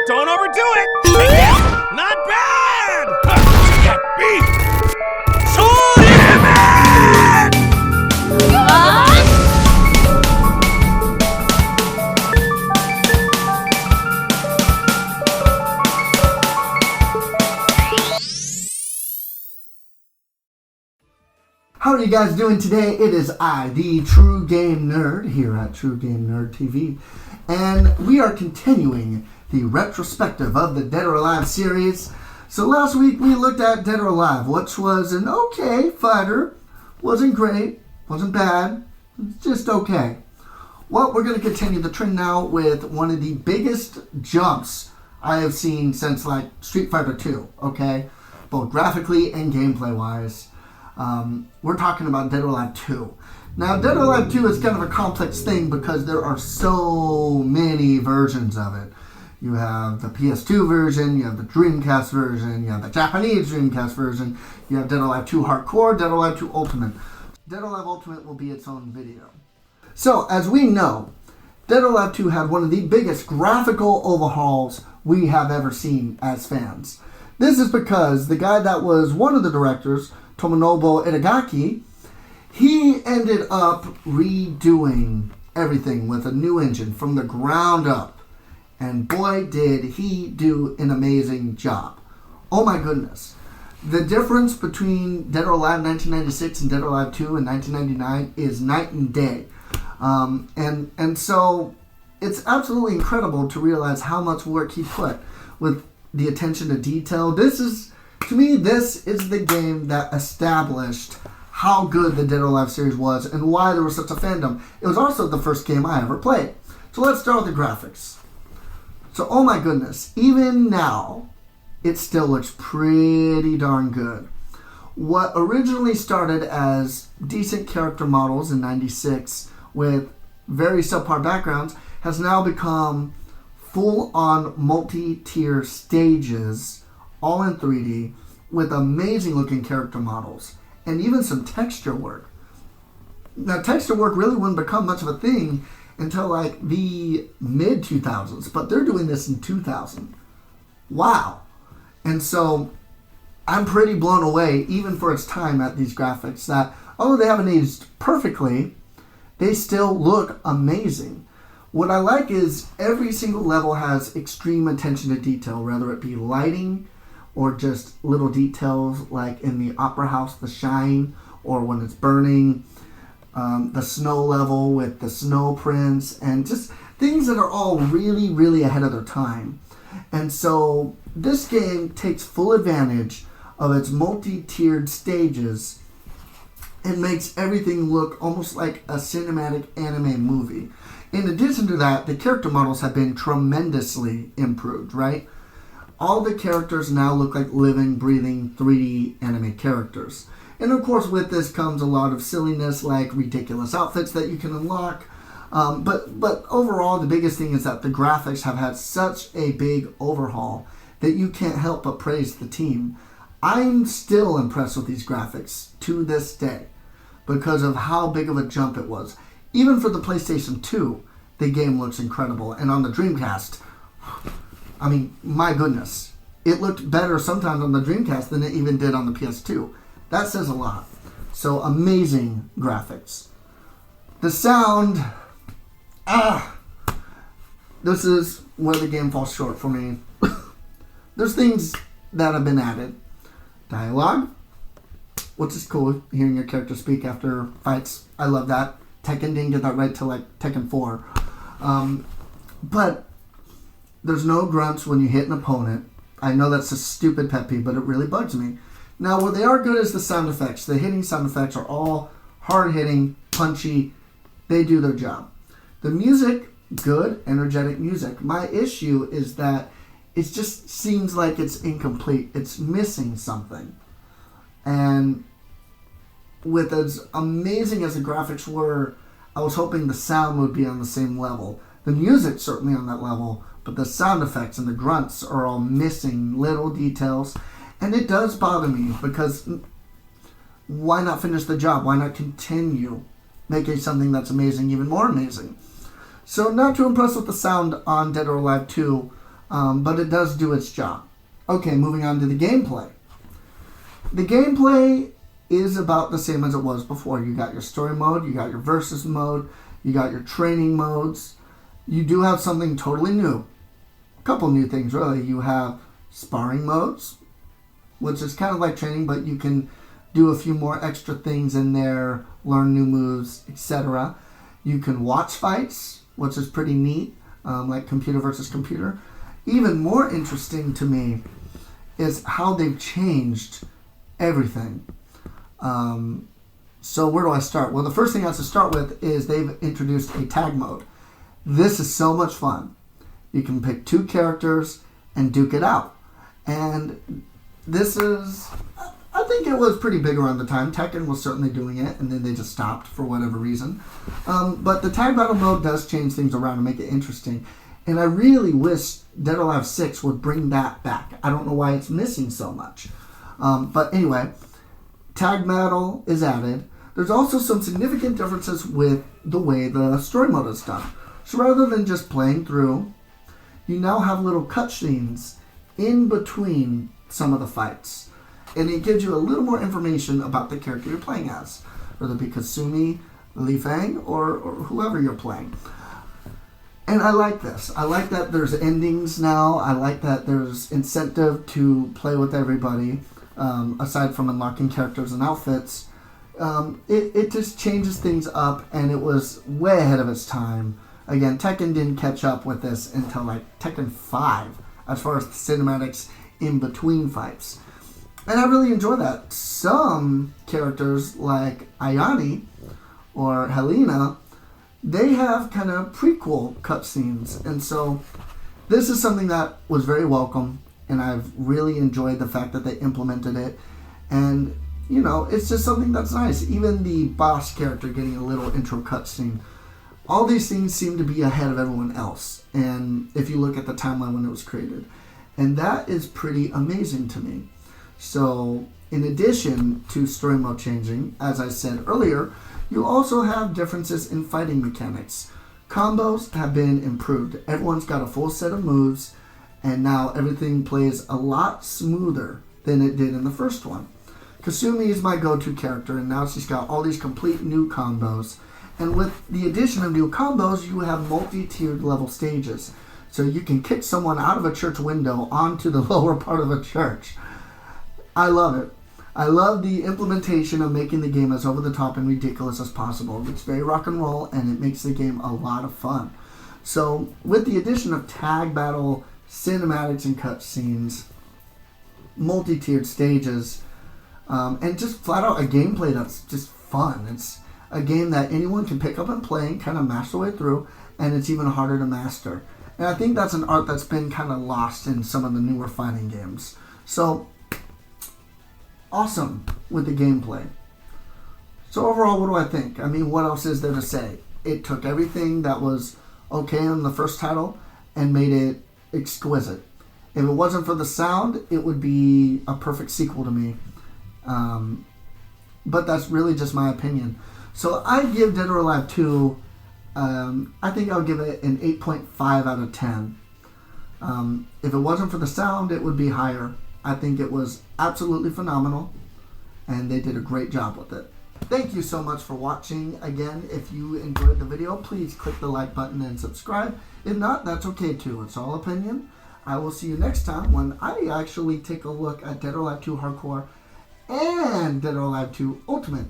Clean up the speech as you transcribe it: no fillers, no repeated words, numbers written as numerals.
Don't overdo it! Yeah, not bad! That beat! So How are you guys doing today? It is I, the True Game Nerd, here at True Game Nerd TV, and we are continuing the retrospective of the Dead or Alive series. So last week we looked at Dead or Alive, which was an okay fighter. Wasn't great, wasn't bad, just okay. Well, we're going to continue the trend now with one of the biggest jumps I have seen since like Street Fighter 2, okay? Both graphically and gameplay-wise. We're talking about Dead or Alive 2. Now, Dead or Alive 2 is kind of a complex thing because there are so many versions of it. You have the PS2 version, you have the Dreamcast version, you have the Japanese Dreamcast version, you have Dead or Alive 2 Hardcore, Dead or Alive 2 Ultimate. Dead or Alive Ultimate will be its own video. So, as we know, Dead or Alive 2 had one of the biggest graphical overhauls we have ever seen as fans. This is because the guy that was one of the directors, Tomonobu Itagaki, he ended up redoing everything with a new engine from the ground up. And boy, did he do an amazing job. Oh my goodness. The difference between Dead or Alive 1996 and Dead or Alive 2 in 1999 is night and day. And so it's absolutely incredible to realize how much work he put with the attention to detail. To me, this is the game that established how good the Dead or Alive series was and why there was such a fandom. It was also the first game I ever played. So let's start with the graphics. So, oh my goodness, even now, it still looks pretty darn good. What originally started as decent character models in 96 with very subpar backgrounds has now become full-on multi-tier stages, all in 3D, with amazing looking character models, and even some texture work. Now, texture work really wouldn't become much of a thing until like the mid-2000s, but they're doing this in 2000. Wow. And so, I'm pretty blown away, even for its time, at these graphics, that although they haven't aged perfectly, they still look amazing. What I like is every single level has extreme attention to detail, whether it be lighting or just little details like in the Opera House, the shine, or when it's burning, the snow level with the snow prints, and just things that are all really, really ahead of their time. And so this game takes full advantage of its multi-tiered stages and makes everything look almost like a cinematic anime movie. In addition to that, the character models have been tremendously improved, right? All the characters now look like living, breathing 3D anime characters. And of course with this comes a lot of silliness like ridiculous outfits that you can unlock. But overall the biggest thing is that the graphics have had such a big overhaul that you can't help but praise the team. I'm still impressed with these graphics to this day because of how big of a jump it was. Even for the PlayStation 2, the game looks incredible. And on the Dreamcast, I mean, my goodness. It looked better sometimes on the Dreamcast than it even did on the PS2. That says a lot. So, amazing graphics. The sound, this is where the game falls short for me. There's things that have been added. Dialogue, which is cool, hearing your character speak after fights. I love that. Tekken didn't get that right till like Tekken 4. But there's no grunts when you hit an opponent. I know that's a stupid pet peeve, but it really bugs me. Now, what they are good is the sound effects. The hitting sound effects are all hard-hitting, punchy. They do their job. The music, good, energetic music. My issue is that it just seems like it's incomplete. It's missing something. And with as amazing as the graphics were, I was hoping the sound would be on the same level. The music's certainly on that level, but the sound effects and the grunts are all missing little details. And it does bother me because why not finish the job? Why not continue making something that's amazing even more amazing? So not too impressed with the sound on Dead or Alive 2. but it does do its job. Okay, moving on to the gameplay. The gameplay is about the same as it was before. You got your story mode, you got your versus mode, you got your training modes. You do have something totally new. A couple new things, really. You have sparring modes, which is kind of like training, but you can do a few more extra things in there, learn new moves, etc. You can watch fights, which is pretty neat, like computer versus computer. Even more interesting to me is how they've changed everything. So where do I start? Well, the first thing I have to start with is they've introduced a tag mode. This is so much fun. You can pick 2 characters and duke it out. And this is, I think it was pretty big around the time. Tekken was certainly doing it, and then they just stopped for whatever reason. But the tag battle mode does change things around and make it interesting. And I really wish Dead or Alive 6 would bring that back. I don't know why it's missing so much. But anyway, tag battle is added. There's also some significant differences with the way the story mode is done. So rather than just playing through, you now have little cutscenes in between some of the fights. And it gives you a little more information about the character you're playing as, whether it be Kasumi, Li Fang, or whoever you're playing. And I like this. I like that there's endings now. I like that there's incentive to play with everybody, aside from unlocking characters and outfits. It just changes things up, and it was way ahead of its time. Again, Tekken didn't catch up with this until like Tekken 5, as far as the cinematics in between fights. And I really enjoy that. Some characters like Ayane or Helena, they have kind of prequel cutscenes. And so this is something that was very welcome, and I've really enjoyed the fact that they implemented it. And, you know, it's just something that's nice. Even the boss character getting a little intro cutscene. All these things seem to be ahead of everyone else. And if you look at the timeline when it was created. And that is pretty amazing to me. So, in addition to story mode changing, as I said earlier, you also have differences in fighting mechanics. Combos have been improved. Everyone's got a full set of moves, and now everything plays a lot smoother than it did in the first one. Kasumi is my go-to character, and now she's got all these complete new combos. And with the addition of new combos, you have multi-tiered level stages. So you can kick someone out of a church window onto the lower part of a church. I love it. I love the implementation of making the game as over the top and ridiculous as possible. It's very rock and roll, and it makes the game a lot of fun. So with the addition of tag battle, cinematics and cutscenes, multi-tiered stages, and just flat out a gameplay that's just fun. It's a game that anyone can pick up and play and kind of master their way through, and it's even harder to master. And I think that's an art that's been kind of lost in some of the newer fighting games. So, awesome with the gameplay. So overall, what do I think? I mean, what else is there to say? It took everything that was okay in the first title and made it exquisite. If it wasn't for the sound, it would be a perfect sequel to me. But that's really just my opinion. So I give Dead or Alive 2, I think I would give it an 8.5 out of 10. If it wasn't for the sound, it would be higher. I think it was absolutely phenomenal, and they did a great job with it. Thank you so much for watching. Again, if you enjoyed the video, please click the like button and subscribe. If not, that's okay too. It's all opinion. I will see you next time when I actually take a look at Dead or Alive 2 Hardcore and Dead or Alive 2 Ultimate